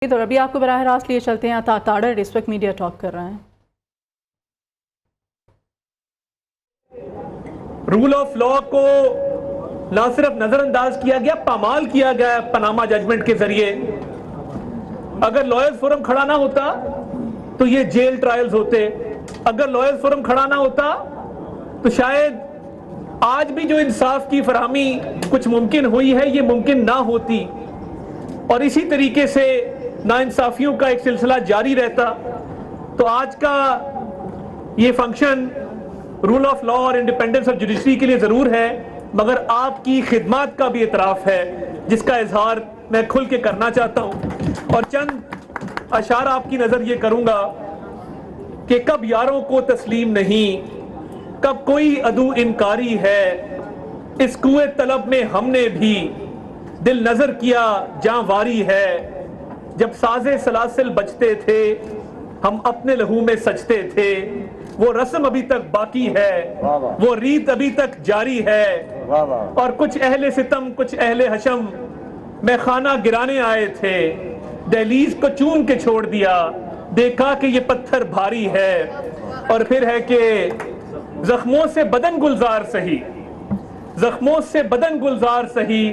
تو ابھی آپ کو براہ راست لیے چلتے ہیں تاڑر اس وقت میڈیا ٹاک کر رہے ہیں۔ رول آف لا کو نہ صرف نظر انداز کیا گیا، پامال کیا گیا پاناما ججمنٹ کے ذریعے۔ اگر لائرز فورم کھڑا نہ ہوتا تو یہ جیل ٹرائلز ہوتے، اگر لائرز فورم کھڑا نہ ہوتا تو شاید آج بھی جو انصاف کی فراہمی کچھ ممکن ہوئی ہے یہ ممکن نہ ہوتی، اور اسی طریقے سے ناانصافیوں کا ایک سلسلہ جاری رہتا۔ تو آج کا یہ فنکشن رول آف لا اور انڈیپینڈنس آف جوڈیشری کے لیے ضرور ہے، مگر آپ کی خدمات کا بھی اعتراف ہے جس کا اظہار میں کھل کے کرنا چاہتا ہوں، اور چند اشعار آپ کی نظر یہ کروں گا کہ کب یاروں کو تسلیم نہیں، کب کوئی عدو انکاری ہے، اس کوئے طلب میں ہم نے بھی دل نظر کیا جاں واری ہے، جب سازے سلاسل بجتے تھے ہم اپنے لہو میں سجتے تھے، وہ رسم ابھی تک باقی ہے، وہ ریت ابھی تک جاری ہے، اور کچھ اہل ستم کچھ اہل حشم میں خانہ گرانے آئے تھے، دہلیز کو چون کے چھوڑ دیا، دیکھا کہ یہ پتھر بھاری ہے، اور پھر ہے کہ زخموں سے بدن گلزار سہی، زخموں سے بدن گلزار سہی،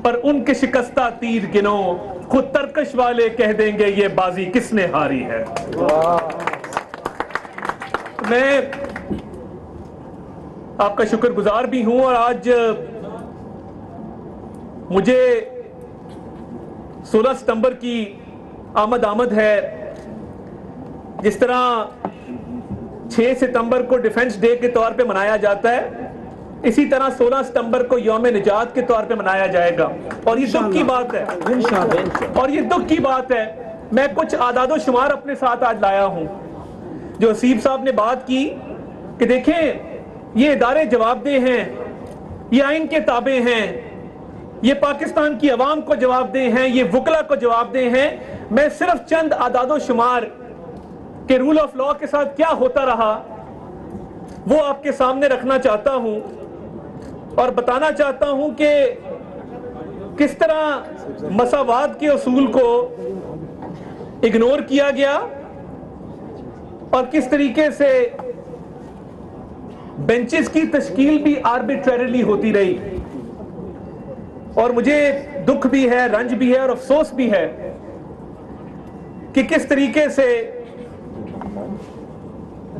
پر ان کے شکستہ تیر گنو، خود ترکش والے کہہ دیں گے یہ بازی کس نے ہاری ہے۔ میں آپ کا شکر گزار بھی ہوں، اور آج مجھے 16 ستمبر کی آمد ہے۔ جس طرح 6 ستمبر کو ڈیفنس ڈے کے طور پہ منایا جاتا ہے، اسی طرح 16 ستمبر کو یوم نجات کے طور پہ منایا جائے گا، اور یہ دکھ کی بات ہے، اور یہ دکھ کی بات ہے۔ میں کچھ اعداد و شمار اپنے ساتھ آج لایا ہوں۔ جو حسیب صاحب نے بات کی کہ دیکھیں یہ ادارے جواب دہ ہیں، یہ آئین کے تابع ہیں، یہ پاکستان کی عوام کو جواب دہ ہیں، یہ وکلا کو جواب دہ ہیں۔ میں صرف چند اعداد و شمار کہ رول آف لا کے ساتھ کیا ہوتا رہا وہ آپ کے سامنے رکھنا چاہتا ہوں، اور بتانا چاہتا ہوں کہ کس طرح مساوات کے اصول کو اگنور کیا گیا، اور کس طریقے سے بینچز کی تشکیل بھی آربیٹریریلی ہوتی رہی۔ اور مجھے دکھ بھی ہے، رنج بھی ہے، اور افسوس بھی ہے کہ کس طریقے سے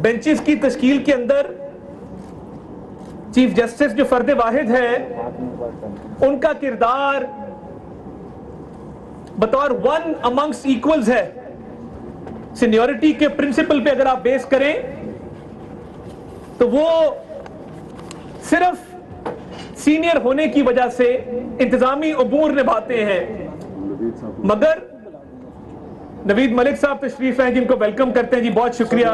بینچز کی تشکیل کے اندر چیف جسٹس جو فرد واحد ہے ان کا کردار بطور ون امنگس ایکولز ہے۔ سینیورٹی کے پرنسپل پہ اگر آپ بیس کریں تو وہ صرف سینئر ہونے کی وجہ سے انتظامی امور نبھاتے ہیں، مگر نوید ملک صاحب تشریف لائیں، جن کو ویلکم کرتے ہیں۔ جی بہت شکریہ،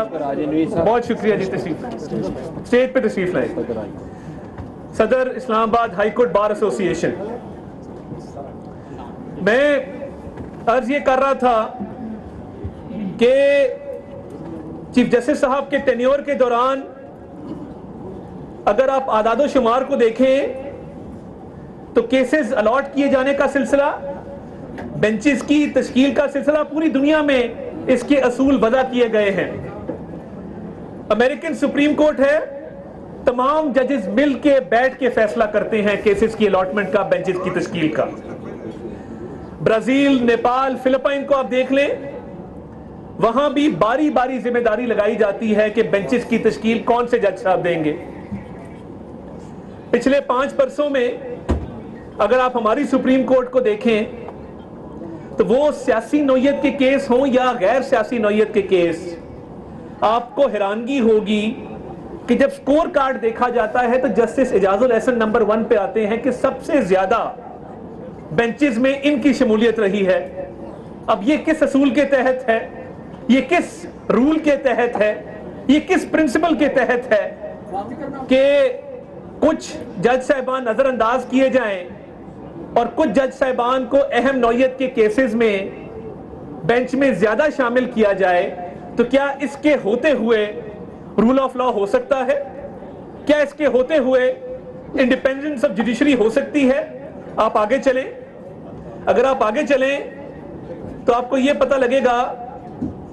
بہت شکریہ جی، تشریف لائیں، اسٹیج پہ تشریف لائیں۔ صدر اسلام آباد ہائی کورٹ بار ایسوسی ایشن، میں عرض یہ کر رہا تھا کہ چیف جسٹس صاحب کے ٹینیور کے دوران اگر آپ اعداد و شمار کو دیکھیں تو کیسز الاٹ کیے جانے کا سلسلہ، بینچز کی تشکیل کا سلسلہ، پوری دنیا میں اس کے اصول وضع کیے گئے ہیں۔ امریکن سپریم کورٹ ہے، تمام ججز مل کے بیٹھ کے فیصلہ کرتے ہیں کیسز کی الاٹمنٹ کا، بینچز کی تشکیل کا۔ برازیل، نیپال، فلپائن کو آپ دیکھ لیں، وہاں بھی باری باری ذمہ داری لگائی جاتی ہے کہ بینچز کی تشکیل کون سے جج صاحب دیں گے۔ پچھلے 5 برسوں میں اگر آپ ہماری سپریم کورٹ کو دیکھیں تو وہ سیاسی نوعیت کے کیس ہوں یا غیر سیاسی نوعیت کے کیس، آپ کو حیرانگی ہوگی کہ جب سکور کارڈ دیکھا جاتا ہے تو جسٹس اعجاز الاحسن نمبر 1 پہ آتے ہیں کہ سب سے زیادہ بینچز میں ان کی شمولیت رہی ہے۔ اب یہ کس اصول کے تحت ہے، یہ کس رول کے تحت ہے، یہ کس پرنسپل کے تحت ہے کہ کچھ جج صاحبان نظر انداز کیے جائیں اور کچھ جج صاحبان کو اہم نوعیت کے کیسز میں بینچ میں زیادہ شامل کیا جائے؟ تو کیا اس کے ہوتے ہوئے رول آف لا ہو سکتا ہے؟ کیا اس کے ہوتے ہوئے انڈیپینڈنس آف جوڈیشری ہو سکتی ہے؟ آپ آگے چلیں، اگر آپ آگے چلیں تو آپ کو یہ پتہ لگے گا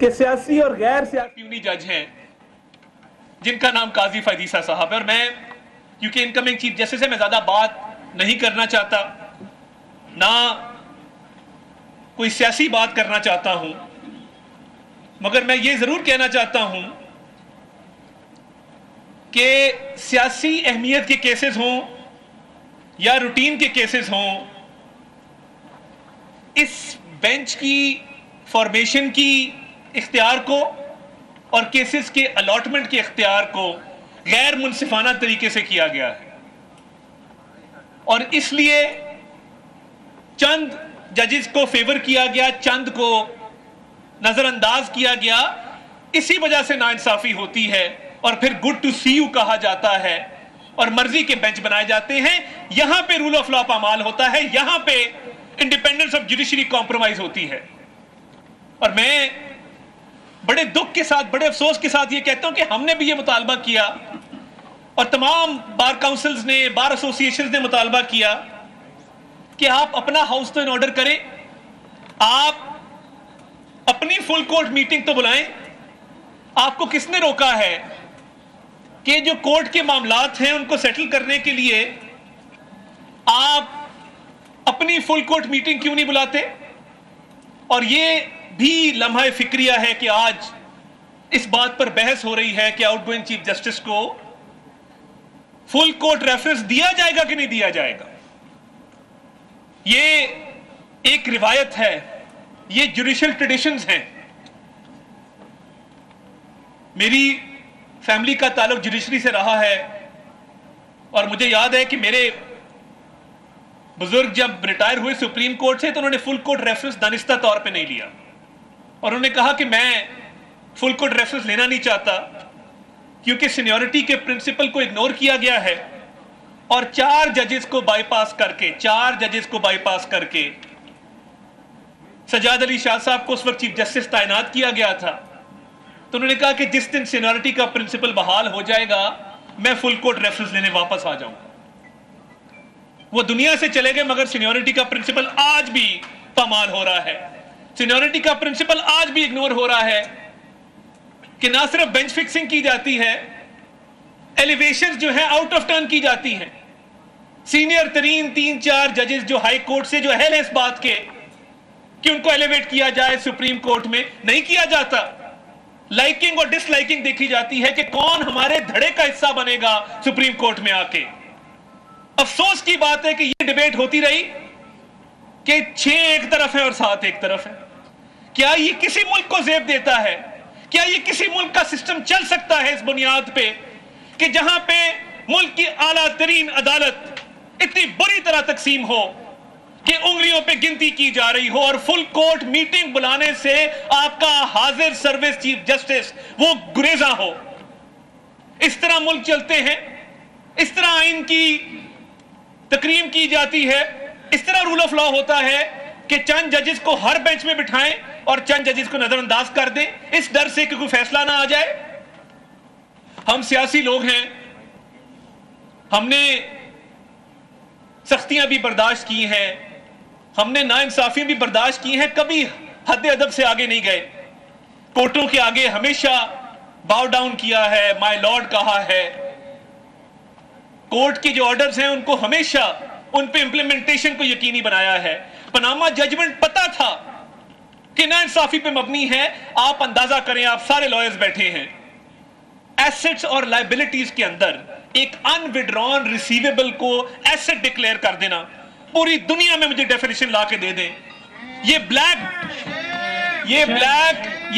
کہ سیاسی اور غیر سیاسی یونی جج ہیں جن کا نام قاضی فائدیسہ صاحب ہے، اور میں کیونکہ انکمنگ چیف جسٹس ہے میں زیادہ بات نہیں کرنا چاہتا، نہ کوئی سیاسی بات کرنا چاہتا ہوں، مگر میں یہ ضرور کہنا چاہتا ہوں کہ سیاسی اہمیت کے کیسز ہوں یا روٹین کے کیسز ہوں، اس بینچ کی فارمیشن کی اختیار کو اور کیسز کے الاٹمنٹ کے اختیار کو غیر منصفانہ طریقے سے کیا گیا ہے، اور اس لیے چند ججز کو فیور کیا گیا، چند کو نظر انداز کیا گیا، اسی وجہ سے ناانصافی ہوتی ہے، اور پھر گڈ ٹو سی یو کہا جاتا ہے اور مرضی کے بینچ بنائے جاتے ہیں۔ یہاں پہ رول آف لا پامال ہوتا ہے، یہاں پہ انڈیپینڈنس آف جوڈیشری کمپرومائز ہوتی ہے، اور میں بڑے دکھ کے ساتھ، بڑے افسوس کے ساتھ یہ کہتا ہوں کہ ہم نے بھی یہ مطالبہ کیا، اور تمام بار کاؤنسلز نے، بار ایسوسیشنز نے مطالبہ کیا کہ آپ اپنا ہاؤس تو ان آرڈر کریں، آپ اپنی فل کورٹ میٹنگ تو بلائیں۔ آپ کو کس نے روکا ہے کہ جو کورٹ کے معاملات ہیں ان کو سیٹل کرنے کے لیے آپ اپنی فل کورٹ میٹنگ کیوں نہیں بلاتے؟ اور یہ بھی لمحہ فکریہ ہے کہ آج اس بات پر بحث ہو رہی ہے کہ آؤٹ گوئنگ چیف جسٹس کو فل کورٹ ریفرنس دیا جائے گا کہ نہیں دیا جائے گا۔ یہ ایک روایت ہے، یہ جوڈیشل ٹریڈیشنز ہیں۔ میری فیملی کا تعلق جوڈیشری سے رہا ہے، اور مجھے یاد ہے کہ میرے بزرگ جب ریٹائر ہوئے سپریم کورٹ سے تو انہوں نے فل کورٹ ریفرنس دانستہ طور پہ نہیں لیا، اور انہوں نے کہا کہ میں فل کورٹ ریفرنس لینا نہیں چاہتا کیونکہ سینیورٹی کے پرنسپل کو اگنور کیا گیا ہے، اور چار ججز کو بائی پاس کر کے سجاد علی شاہ صاحب کو اس وقت چیف جسٹس تعینات کیا گیا تھا۔ تو انہوں نے کہا کہ جس دن سینیورٹی کا پرنسپل بحال ہو جائے گا میں فل کورٹ ریفرنس لینے واپس آ جاؤں گا۔ وہ دنیا سے چلے گئے، مگر سینیورٹی کا پرنسپل آج بھی پامال ہو رہا ہے، سینیورٹی کا پرنسپل آج بھی اگنور ہو رہا ہے، کہ نہ صرف بینچ فکسنگ کی جاتی ہے، ایلیویشنز جو ہیں آؤٹ آف ٹرن کی جاتی ہیں۔ سینئر ترین 3-4 ججز جو ہائی کورٹ سے جو اہل ہیں اس بات کے کہ ان کو ایلیویٹ کیا جائے سپریم کورٹ میں، نہیں کیا جاتا۔ لائکنگ اور ڈس لائکنگ دیکھی جاتی ہے کہ کون ہمارے دھڑے کا حصہ بنے گا سپریم کورٹ میں آ کے۔ افسوس کی بات ہے کہ یہ ڈیبیٹ ہوتی رہی کہ 6 ایک طرف ہے اور 7 ایک طرف ہے۔ کیا یہ کسی ملک کو زیب دیتا ہے؟ کیا یہ کسی ملک کا سسٹم چل سکتا ہے اس بنیاد پہ کہ جہاں پہ ملک کی اعلیٰ ترین عدالت اتنی بری طرح تقسیم ہو کہ انگلیوں پہ گنتی کی جا رہی ہو، اور فل کورٹ میٹنگ بلانے سے آپ کا حاضر سروس چیف جسٹس وہ گریزاں ہو؟ اس طرح ملک چلتے ہیں، اس طرح آئین کی تکریم کی جاتی ہے، اس طرح رول آف لا ہوتا ہے کہ چند ججز کو ہر بینچ میں بٹھائیں اور چند ججز کو نظر انداز کر دیں اس ڈر سے کہ کوئی فیصلہ نہ آ جائے۔ ہم سیاسی لوگ ہیں، ہم نے سختیاں بھی برداشت کی ہیں، ہم نے ناانصافیاں بھی برداشت کی ہیں، کبھی حد ادب سے آگے نہیں گئے، کورٹوں کے آگے ہمیشہ باؤ ڈاؤن کیا ہے، مائی لارڈ کہا ہے، کورٹ کے جو آرڈرز ہیں ان کو ہمیشہ ان پہ امپلیمنٹیشن کو یقینی بنایا ہے۔ پاناما ججمنٹ پتا تھا کہ ناانصافی پہ مبنی ہے، آپ اندازہ کریں، آپ سارے لائرز بیٹھے ہیں، ایسٹس اور لائبلٹیز کے اندر ایک ان وڈران ریسیویبل کو ایسٹ ڈکلیئر کر دینا، پوری دنیا میں مجھے ڈیفینیشن لا کے دے دیں۔ یہ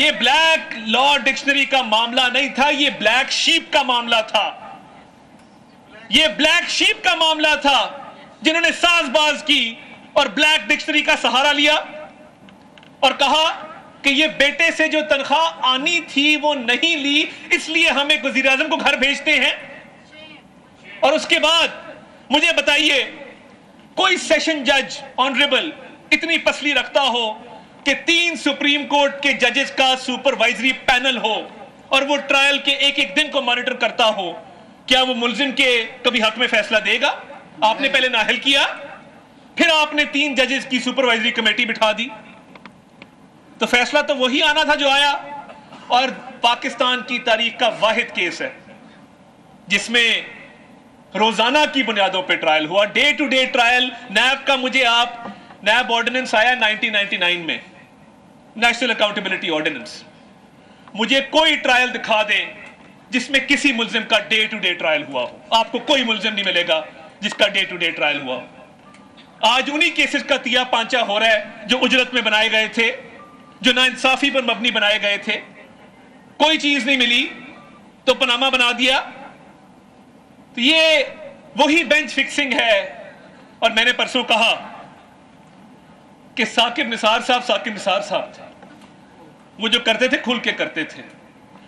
بلیک لا ڈکشنری کا معاملہ نہیں تھا، یہ بلیک شیپ کا معاملہ تھا، یہ بلیک شیپ کا معاملہ تھا جنہوں نے ساز باز کی اور بلیک ڈکشنری کا سہارا لیا اور کہا کہ یہ بیٹے سے جو تنخواہ آنی تھی وہ نہیں لی، اس لیے ہم ایک وزیر اعظم کو گھر بھیجتے ہیں۔ اور اس کے بعد مجھے بتائیے کوئی سیشن جج آنریبل اتنی پسلی رکھتا ہو کہ 3 سپریم کورٹ کے ججز کا سپروائزری پینل ہو اور وہ ٹرائل کے ایک ایک دن کو مانیٹر کرتا ہو، کیا وہ ملزم کے کبھی حق میں فیصلہ دے گا؟ آپ نے پہلے نااہل کیا، پھر آپ نے 3 ججز کی سپروائزری کمیٹی بٹھا دی۔ تو فیصلہ تو وہی آنا تھا جو آیا، اور پاکستان کی تاریخ کا واحد کیس ہے جس میں روزانہ کی بنیادوں پہ ٹرائل ہوا، day to day trial. NAB کا مجھے نیب آرڈیننس آیا 1999 میں، نیشنل اکاؤنٹیبلٹی آرڈیننس، مجھے کوئی ٹرائل دکھا دیں جس میں کسی ملزم کا ڈے ٹو ڈے ٹرائل ہوا ہو۔ آپ کو کوئی ملزم نہیں ملے گا جس کا ڈے ٹو ڈے ٹرائل ہوا ہو۔ آج انہی کیسز کا تیا پانچا ہو رہا ہے جو اجرت میں بنائے گئے تھے، جو ناانصافی پر مبنی بنائے گئے تھے، کوئی چیز نہیں ملی تو پاناما بنا دیا۔ تو یہ وہی بینچ فکسنگ ہے۔ اور میں نے پرسوں کہا کہ ثاقب نثار صاحب تھے، وہ جو کرتے تھے کھل کے کرتے تھے،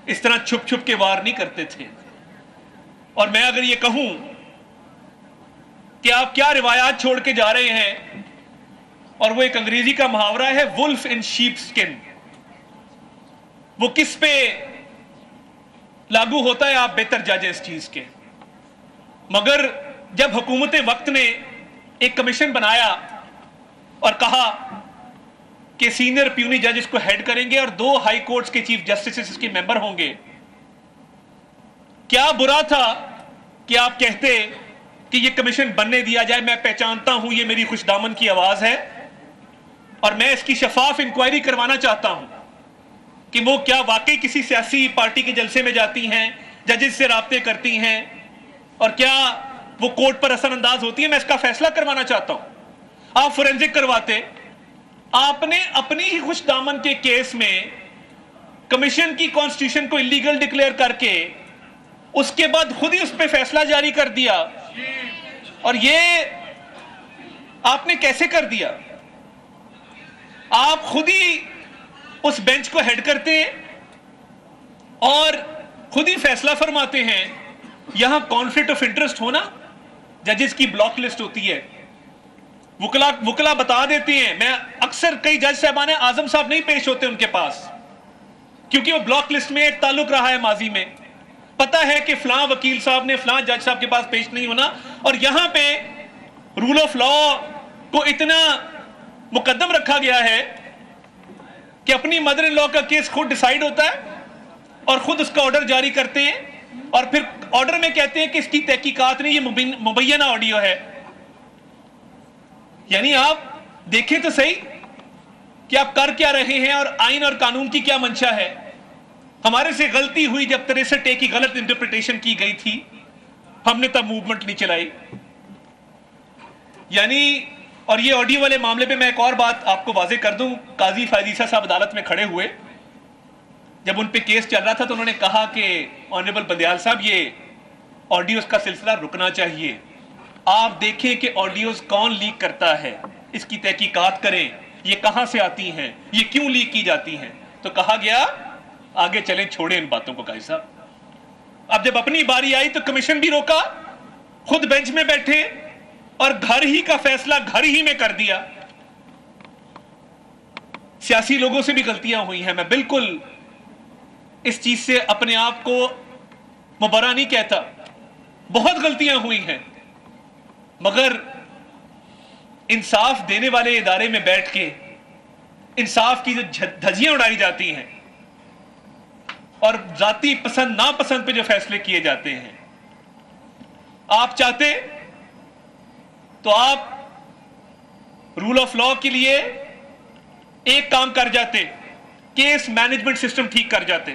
اس طرح چھپ چھپ کے وار نہیں کرتے تھے۔ اور میں اگر یہ کہوں کہ آپ کیا روایات چھوڑ کے جا رہے ہیں، اور وہ ایک انگریزی کا محاورہ ہے ولف ان شیپ سکن، وہ کس پہ لاگو ہوتا ہے آپ بہتر جج ہیں اس چیز کے۔ مگر جب حکومت وقت نے ایک کمیشن بنایا اور کہا کہ سینئر پیونی جج اس کو ہیڈ کریں گے اور 2 ہائی کورٹس کے چیف جسٹسز اس کے ممبر ہوں گے، کیا برا تھا کہ آپ کہتے کہ یہ کمیشن بننے دیا جائے۔ میں پہچانتا ہوں یہ میری خوش دامن کی آواز ہے، اور میں اس کی شفاف انکوائری کروانا چاہتا ہوں کہ وہ کیا واقعی کسی سیاسی پارٹی کے جلسے میں جاتی ہیں، ججز سے رابطے کرتی ہیں، اور کیا وہ کورٹ پر اثر انداز ہوتی ہے۔ میں اس کا فیصلہ کروانا چاہتا ہوں۔ آپ فورینزک کرواتے، آپ نے اپنی ہی خوش دامن کے کیس میں کمیشن کی کانسٹیٹیوشن کو انلیگل ڈکلیئر کر کے اس کے بعد خود ہی اس پہ فیصلہ جاری کر دیا۔ اور یہ آپ نے کیسے کر دیا؟ آپ خود ہی اس بینچ کو ہیڈ کرتے ہیں اور خود ہی فیصلہ فرماتے ہیں۔ یہاں کانفلکٹ آف انٹرسٹ ہونا، ججز کی بلاک لسٹ ہوتی ہے، وکلا بتا دیتے ہیں۔ میں اکثر کئی جج صاحبان اعظم صاحب نہیں پیش ہوتے ان کے پاس، کیونکہ وہ بلاک لسٹ میں ایک تعلق رہا ہے ماضی میں، پتہ ہے کہ فلاں وکیل صاحب نے فلاں جج صاحب کے پاس پیش نہیں ہونا۔ اور یہاں پہ رول آف لا کو اتنا مقدم رکھا گیا ہے کہ اپنی مدر ان لا کا کیس خود ڈیسائیڈ ہوتا ہے اور خود اس کا آرڈر جاری کرتے ہیں، اور پھر آرڈر میں کہتے ہیں کہ اس کی تحقیقات نہیں، یہ مبینہ آڈیو ہے۔ یعنی آپ دیکھیں تو صحیح کہ آپ کر کیا رہے ہیں اور آئین اور قانون کی کیا منشا ہے۔ ہمارے سے غلطی ہوئی جب 63A کی غلط انٹرپریٹیشن کی گئی تھی، ہم نے تب موومنٹ نہیں چلائی۔ یعنی اور یہ آڈیو والے معاملے پہ میں ایک اور بات آپ کو واضح کر دوں، قاضی فائز صاحب عدالت میں کھڑے ہوئے، جب ان پہ کیس چل رہا تھا تو انہوں نے کہا کہ آنریبل بندیال صاحب یہ آڈیوز کا سلسلہ رکنا چاہیے، آپ دیکھیں کہ آڈیوز کون لیک کرتا ہے، اس کی تحقیقات کریں، یہ کہاں سے آتی ہیں، یہ کیوں لیک کی جاتی ہیں۔ تو کہا گیا آگے چلیں، چھوڑیں ان باتوں کو قاضی صاحب۔ اب جب اپنی باری آئی تو کمیشن بھی روکا، خود بینچ میں بیٹھے اور گھر ہی کا فیصلہ گھر ہی میں کر دیا۔ سیاسی لوگوں سے بھی غلطیاں ہوئی ہیں، میں بالکل اس چیز سے اپنے آپ کو مبرا نہیں کہتا، بہت غلطیاں ہوئی ہیں، مگر انصاف دینے والے ادارے میں بیٹھ کے انصاف کی جو دھجیاں اڑائی جاتی ہیں اور ذاتی پسند ناپسند پہ جو فیصلے کیے جاتے ہیں، آپ چاہتے تو آپ رول آف لا کے لیے ایک کام کر جاتے، کیس مینجمنٹ سسٹم ٹھیک کر جاتے۔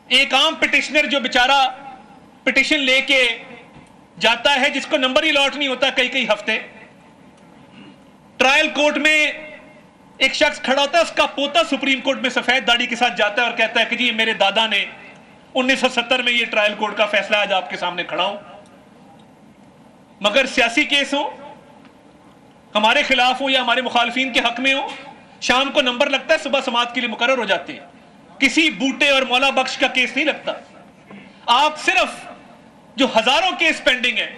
ایک عام پٹیشنر جو بیچارہ پٹیشن لے کے جاتا ہے، جس کو نمبر ہی لاٹ نہیں ہوتا کئی ہفتے، ٹرائل کورٹ میں ایک شخص کھڑا ہوتا ہے، اس کا پوتا سپریم کورٹ میں سفید داڑھی کے ساتھ جاتا ہے اور کہتا ہے کہ جی میرے دادا نے 1970 میں یہ ٹرائل کورٹ کا فیصلہ آج آپ کے سامنے کھڑا ہوں۔ مگر سیاسی کیس ہوں، ہمارے خلاف ہوں یا ہمارے مخالفین کے حق میں ہوں، شام کو نمبر لگتا ہے، صبح سماعت کے لیے مقرر ہو جاتے ہیں، کسی بوٹے اور مولا بخش کا کیس نہیں لگتا۔ آپ صرف جو ہزاروں کیس پینڈنگ ہیں،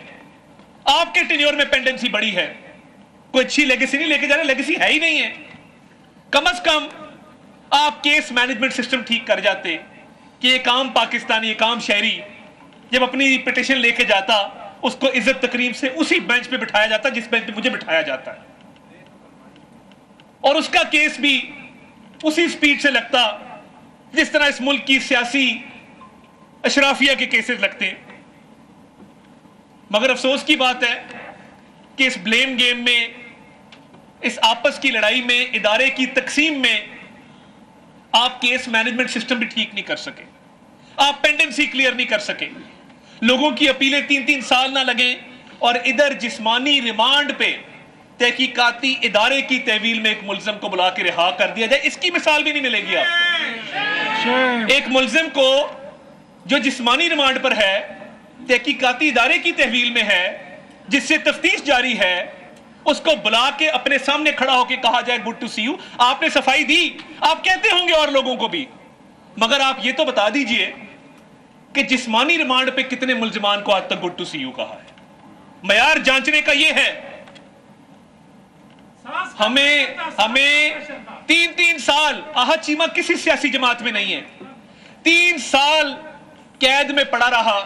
آپ کے ٹینیور میں پینڈنسی بڑی ہے، کوئی اچھی لیگیسی نہیں لے کے جانا، لیگیسی ہے ہی نہیں ہے، کم از کم آپ کیس مینجمنٹ سسٹم ٹھیک کر جاتے کہ ایک عام پاکستانی، ایک عام شہری جب اپنی پٹیشن لے کے جاتا، اس کو عزت تکریم سے اسی بینچ پہ بٹھایا جاتا جس بینچ پہ مجھے بٹھایا جاتا ہے، اور اس کا کیس بھی اسی سپیڈ سے لگتا جس طرح اس ملک کی سیاسی اشرافیہ کے کیسز لگتے ہیں. مگر افسوس کی بات ہے کہ اس بلیم گیم میں، اس آپس کی لڑائی میں، ادارے کی تقسیم میں آپ کیس مینجمنٹ سسٹم بھی ٹھیک نہیں کر سکے، آپ پینڈنسی کلیئر نہیں کر سکے، لوگوں کی اپیلیں 3 سال نہ لگیں، اور ادھر جسمانی ریمانڈ پہ تحقیقاتی ادارے کی تحویل میں ایک ملزم کو بلا کے رہا کر دیا جائے. اس کی مثال بھی نہیں ملے گی آپ کو. ایک ملزم کو جو جسمانی ریمانڈ پر ہے، تحقیقاتی ادارے کی تحویل میں ہے، جس سے تفتیش جاری ہے، اس کو بلا کے اپنے سامنے کھڑا ہو کے کہا جائے گڈ ٹو سی یو. آپ نے صفائی دی، آپ کہتے ہوں گے اور لوگوں کو بھی، مگر آپ یہ تو بتا دیجئے کہ جسمانی ریمانڈ پہ کتنے ملزمان کو آج تک گڈ ٹو سی یو کہا ہے. معیار جانچنے کا یہ ہے. ہمیں 3 سال، احد چیمہ کسی سیاسی جماعت میں نہیں ہے، 3 سال قید میں پڑا رہا.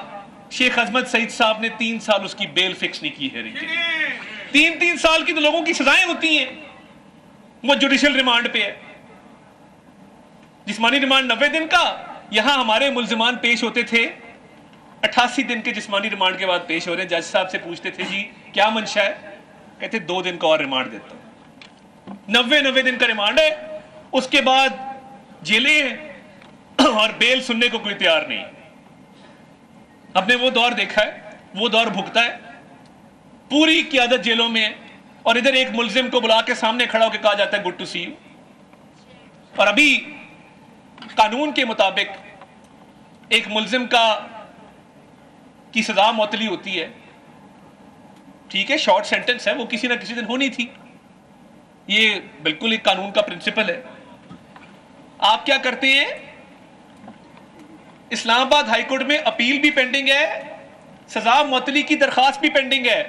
شیخ عظمت سعید صاحب نے 3 سال اس کی بیل فکس نہیں کی ہے. 3 سال کی تو لوگوں کی سزائیں ہوتی ہیں، وہ جوڈیشل ریمانڈ پہ ہے. جسمانی ریمانڈ 90 دن کا، یہاں ہمارے ملزمان پیش ہوتے تھے 88 دن کے جسمانی ریمانڈ کے بعد پیش ہو رہے ہیں. جج صاحب سے پوچھتے تھے جی کیا منشا ہے، کہتے 2 دن کا اور ریمانڈ دیتا ہوں. 90 دن کا ریمانڈ ہے، اس کے بعد جیلیں ہیں اور بیل سننے کو کوئی تیار نہیں. ہم نے وہ دور دیکھا ہے، وہ دور بھگتا ہے. پوری قیادت جیلوں میں ہے، اور ادھر ایک ملزم کو بلا کے سامنے کھڑا ہو کے کہا جاتا ہے گڈ ٹو سی یو. اور ابھی قانون کے مطابق ایک ملزم کی سزا معطلی ہوتی ہے. ٹھیک ہے، شارٹ سینٹنس ہے، وہ کسی نہ کسی دن ہونی تھی. یہ بالکل ایک قانون کا پرنسپل ہے. آپ کیا کرتے ہیں، اسلام آباد ہائی کورٹ میں اپیل بھی پینڈنگ ہے، سزا معطلی کی درخواست بھی پینڈنگ ہے.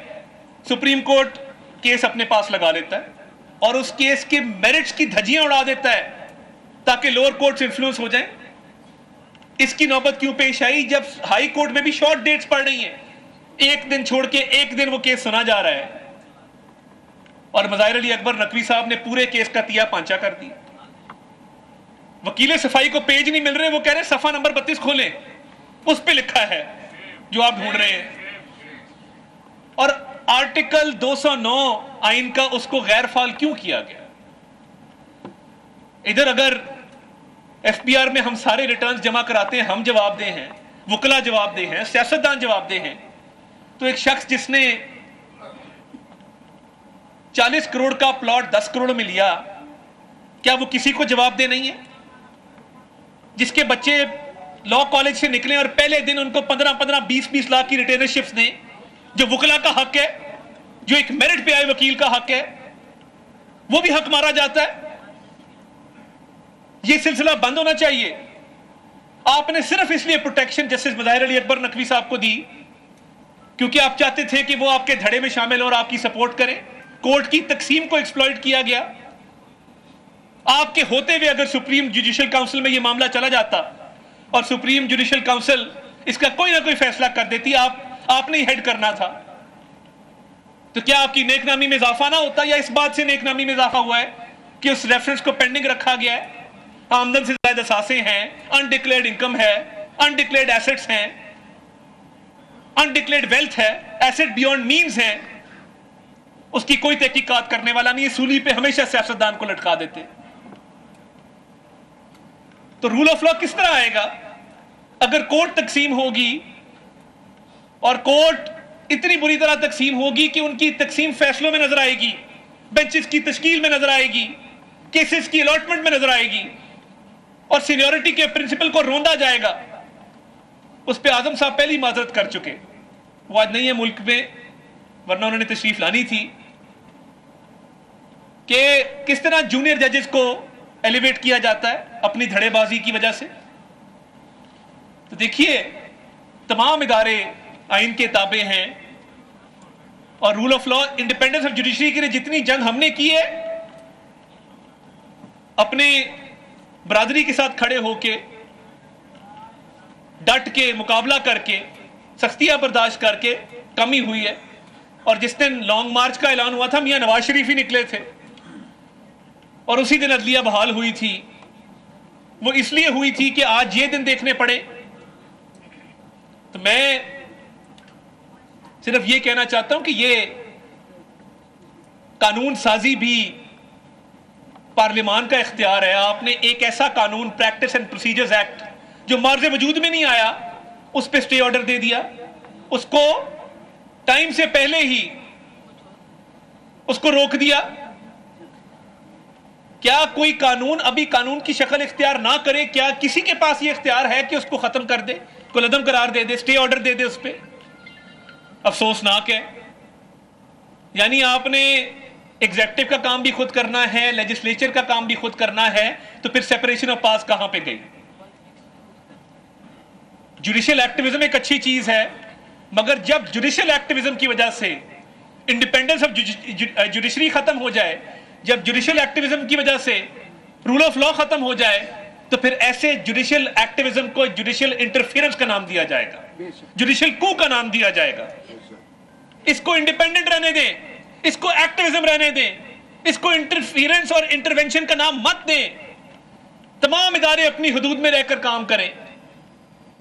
سپریم کورٹ کیس اپنے پاس لگا لیتا ہے اور اس کیس کے میرٹس کی دھجیاں اڑا دیتا ہے تاکہ لوور کورٹ سے انفلوئنس ہو جائیں. اس کی نوبت کیوں پیش آئی جب ہائی کورٹ میں بھی شارٹ ڈیٹس پڑ رہی ہیں، 1 دن چھوڑ کے 1 دن وہ کیس سنا جا رہا ہے. اور مظاہر علی اکبر نقوی صاحب نے پورے کیس کا تیا پانچا کر دی. وکیل صفائی کو پیج نہیں مل رہے، وہ کہہ رہے ہیں صفحہ نمبر 32 کھولیں، اس پہ لکھا ہے جو آپ ڈھونڈ رہے ہیں. اور آرٹیکل 209 آئین کا اس کو غیر فعال کیوں کیا گیا؟ ادھر اگر ایف پی آر میں ہم سارے ریٹرنز جمع کراتے ہیں، ہم جواب دہ ہیں، وکلا جواب دہ ہیں، سیاستدان جواب دہ ہیں، تو ایک شخص جس نے 40 کروڑ کا پلاٹ 10 کروڑ میں لیا، کیا وہ کسی کو جواب دہ نہیں ہے؟ جس کے بچے لا کالج سے نکلے اور پہلے دن ان کو 15 20 لاکھ کی ریٹینرشپس دیں، جو وکلا کا حق ہے، جو ایک میرٹ پہ آئے وکیل کا حق ہے، وہ بھی حق مارا جاتا ہے. یہ سلسلہ بند ہونا چاہیے. آپ نے صرف اس لیے پروٹیکشن جسٹس مظاہر علی اکبر نقوی صاحب کو دی کیونکہ آپ چاہتے تھے کہ وہ آپ کے دھڑے میں شامل ہوں اور آپ کی سپورٹ کریں. کورٹ کی تقسیم کو ایکسپلائٹ کیا گیا. آپ کے ہوتے ہوئے اگر سپریم جوڈیشل کاؤنسل میں یہ معاملہ چلا جاتا اور سپریم جوڈیشل کاؤنسل اس کا کوئی نہ کوئی فیصلہ کر دیتی، آپ نے ہی ہیڈ کرنا تھا، تو کیا آپ کی نیک نامی میں اضافہ نہ ہوتا؟ یا اس بات سے نیک نامی میں اضافہ ہوا ہے کہ اس ریفرنس کو پینڈنگ رکھا گیا ہے؟ آمدن سے زائد اثاثے ہیں، انڈکلیئرڈ انکم ہے، انڈکلیئرڈ ایسٹس ہیں، انڈکلیئرڈ ویلتھ ہے، ایسٹ بیونڈ مینز ہیں. اس کی کوئی تحقیقات کرنے والا نہیں ہے. سولی پہ ہمیشہ سیاستدان کو لٹکا دیتے. تو رول آف لا کس طرح آئے گا اگر کورٹ تقسیم ہوگی اور کورٹ اتنی بری طرح تقسیم ہوگی کہ ان کی تقسیم فیصلوں میں نظر آئے گی، بینچز کی تشکیل میں نظر آئے گی، کیسز کی الاٹمنٹ میں نظر آئے گی، اور سینیورٹی کے پرنسپل کو روندا جائے گا. اس پہ اعظم صاحب پہلی معذرت کر چکے، وہ آج نہیں ہے ملک میں، ورنہ انہوں نے تشریف لانی تھی، کہ کس طرح جونیئر ججز کو ایلیویٹ کیا جاتا ہے اپنی دھڑے بازی کی وجہ سے. تو دیکھیے تمام ادارے آئین کے تابع ہیں، اور rule of law, independence of judiciary کے لیے جتنی جنگ ہم نے کی ہے، اپنے برادری کے ساتھ کھڑے ہو کے، ڈٹ کے، مقابلہ کر کے، سختیاں برداشت کر کے کمی ہوئی ہے. اور جس دن لانگ مارچ کا اعلان ہوا تھا، میاں نواز شریف ہی نکلے تھے، اور اسی دن عدلیہ بحال ہوئی تھی. وہ اس لیے ہوئی تھی کہ آج یہ دن دیکھنے پڑے. تو میں صرف یہ کہنا چاہتا ہوں کہ یہ قانون سازی بھی پارلیمان کا اختیار ہے. آپ نے ایک ایسا قانون پریکٹس اینڈ پروسیجرز ایکٹ جو مارز وجود میں نہیں آیا اس پہ اسٹے آرڈر دے دیا, اس کو ٹائم سے پہلے ہی اس کو روک دیا. کیا کوئی قانون ابھی قانون کی شکل اختیار نہ کرے؟ کیا کسی کے پاس یہ اختیار ہے کہ اس کو ختم کر دے, کو لدم قرار دے دے, اسٹے آرڈر دے دے اس پہ؟ افسوسناک ہے. یعنی آپ نے ایگزیکٹو کا کام بھی خود کرنا ہے, لیجسلیچر کا کام بھی خود کرنا ہے, تو پھر سیپریشن آف پاورز کہاں پہ گئی؟ جوڈیشل ایکٹیویزم ایک اچھی چیز ہے, مگر جب جوڈیشل ایکٹیویزم کی وجہ سے انڈیپینڈنس آف جوڈیشری ختم ہو جائے, جب جوڈیشل ایکٹیویزم کی وجہ سے رول آف لا ختم ہو جائے, تو پھر ایسے جوڈیشل ایکٹیویزم کو جوڈیشل انٹرفیئرنس کا نام دیا جائے گا, جوڈیشل کو کا نام دیا جائے گا. اس کو انڈیپینڈنٹ رہنے دیں, اس کو ایکٹیویزم رہنے دیں, اس کو انٹرفیئرنس اور انٹرونشن کا نام مت دیں. تمام ادارے اپنی حدود میں رہ کر کام کریں.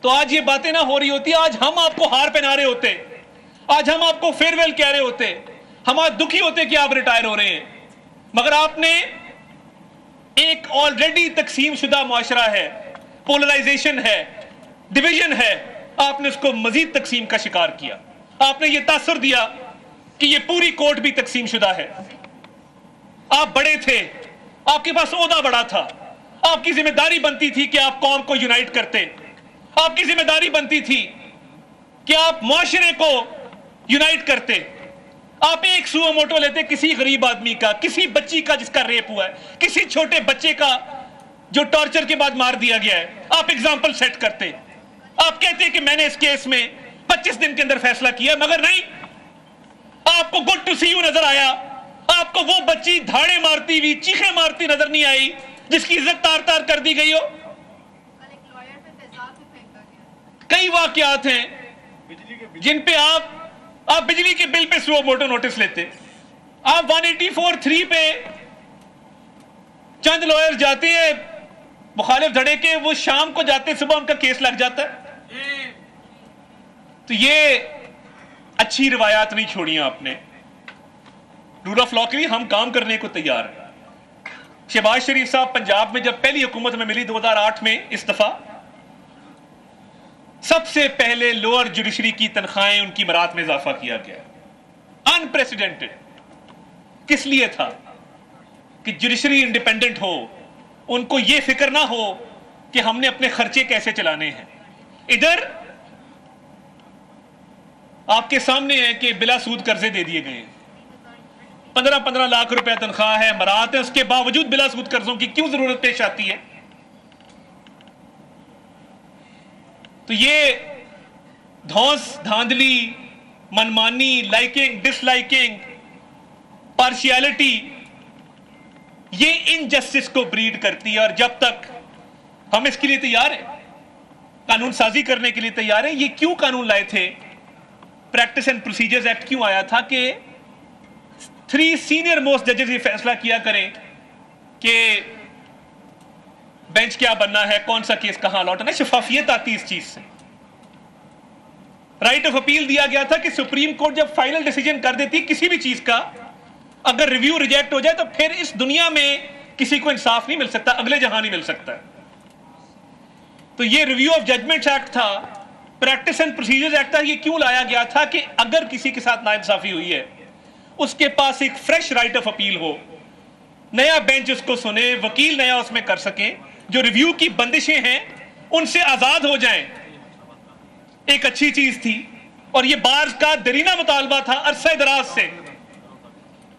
تو آج یہ باتیں نہ ہو رہی ہوتی, آج ہم آپ کو ہار پہنا رہے ہوتے, آج ہم آپ کو فیئر ویل کہہ رہے ہوتے, ہم آج دکھی ہوتے کہ آپ ریٹائر ہو رہے ہیں. مگر آپ نے ایک آلریڈی تقسیم شدہ معاشرہ ہے, پولرائزیشن ہے, ڈویژن ہے, آپ نے اس کو مزید تقسیم کا شکار کیا. آپ نے یہ تاثر دیا کہ یہ پوری کورٹ بھی تقسیم شدہ ہے. آپ بڑے تھے, آپ کے پاس عہدہ بڑا تھا, آپ کی ذمہ داری بنتی تھی کہ آپ قوم کو یونائٹ کرتے, آپ کی ذمہ داری بنتی تھی کہ آپ معاشرے کو یونائٹ کرتے. آپ ایک سو موٹو لیتے کسی غریب آدمی کا, کسی بچی کا جس کا ریپ ہوا ہے, کسی چھوٹے بچے کا جو ٹارچر کے بعد مار دیا گیا ہے, آپ ایگزامپل سیٹ کرتے. آپ کہتے کہ میں نے اس کیس میں 25 دن کے اندر فیصلہ کیا, مگر نہیں, آپ کو گڈ ٹو سی یو نظر آیا, آپ کو وہ بچی دھاڑے مارتی ہوئی, چیخیں مارتی نظر نہیں آئی جس کی عزت تار تار کر دی گئی ہو. کئی واقعات ہیں جن پہ آپ بجلی کے بل پہ سو موٹو نوٹس لیتے. آپ 184(3) پہ چند لوئر جاتے ہیں مخالف دھڑے کے, وہ شام کو جاتے, صبح ان کا کیس لگ جاتا ہے. تو یہ اچھی روایات نہیں چھوڑی آپ نے. رول آف لا کے لیے ہم کام کرنے کو تیار ہیں. شہباز شریف صاحب پنجاب میں جب پہلی حکومت میں ملی 2008 میں اس دفعہ, سب سے پہلے لوور جوڈیشری کی تنخواہیں ان کی برات میں اضافہ کیا گیا. انپریسیڈنٹڈ. کس لیے تھا؟ کہ جوڈیشری انڈیپینڈنٹ ہو, ان کو یہ فکر نہ ہو کہ ہم نے اپنے خرچے کیسے چلانے ہیں. ادھر آپ کے سامنے ہے کہ بلا سود قرضے دے دیے گئے ہیں, 15 لاکھ روپے تنخواہ ہے, برات ہے, اس کے باوجود بلا سود قرضوں کی کیوں ضرورت پیش آتی ہے؟ تو یہ دھونس دھاندلی, منمانی, لائکنگ, ڈس لائکنگ, پارشیالٹی, یہ انجسٹس کو بریڈ کرتی ہے. اور جب تک ہم اس کے لیے تیار ہیں, قانون سازی کرنے کے لیے تیار ہیں. یہ کیوں قانون لائے تھے؟ پریکٹس اینڈ پروسیجرز ایکٹ کیوں آیا تھا کہ 3 سینئر موسٹ ججز یہ فیصلہ کیا کریں کہ بینچ کیا بننا ہے, کون سا کیس کہاں لوٹنا ہے. شفافیت آتی اس چیز سے. رائٹ آف اپیل دیا گیا تھا کہ سپریم کورٹ جب فائنل ڈیسیجن کر دیتی کسی بھی چیز کا, اگر ریویو ریجیکٹ ہو جائے تو پھر اس دنیا میں کسی کو انصاف نہیں مل سکتا, اگلے جہاں نہیں مل سکتا. تو یہ ریویو آف ججمنٹس ایکٹ تھا, پریکٹس اینڈ پروسیجرز ایکٹ تھا. یہ کیوں لایا گیا تھا؟ کہ اگر کسی کے ساتھ ناانصافی ہوئی ہے, اس کے پاس ایک فریش رائٹ آف اپیل ہو, نیا بینچ اس کو سنے, وکیل نیا اس میں کر سکیں, جو ریویو کی بندشیں ہیں ان سے آزاد ہو جائیں. ایک اچھی چیز تھی. اور یہ بار کا درینہ مطالبہ تھا عرصہ دراز سے,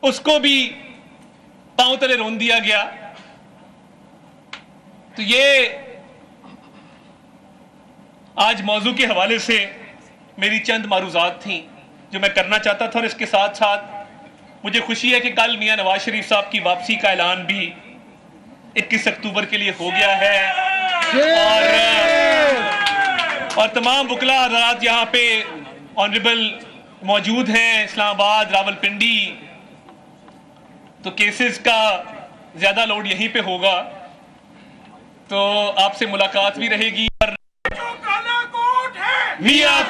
اس کو بھی پاؤں تلے رون دیا گیا. تو یہ آج موضوع کے حوالے سے میری چند معروضات تھیں جو میں کرنا چاہتا تھا. اور اس کے ساتھ ساتھ مجھے خوشی ہے کہ کل میاں نواز شریف صاحب کی واپسی کا اعلان بھی 21 اکتوبر کے لیے ہو گیا ہے. اور تمام وکلاء حضرات یہاں پہ آنریبل موجود ہیں, اسلام آباد, راولپنڈی, تو کیسز کا زیادہ لوڈ یہیں پہ ہوگا. تو آپ سے ملاقات بھی رہے گی اور جو کالا کوٹ ہے میاں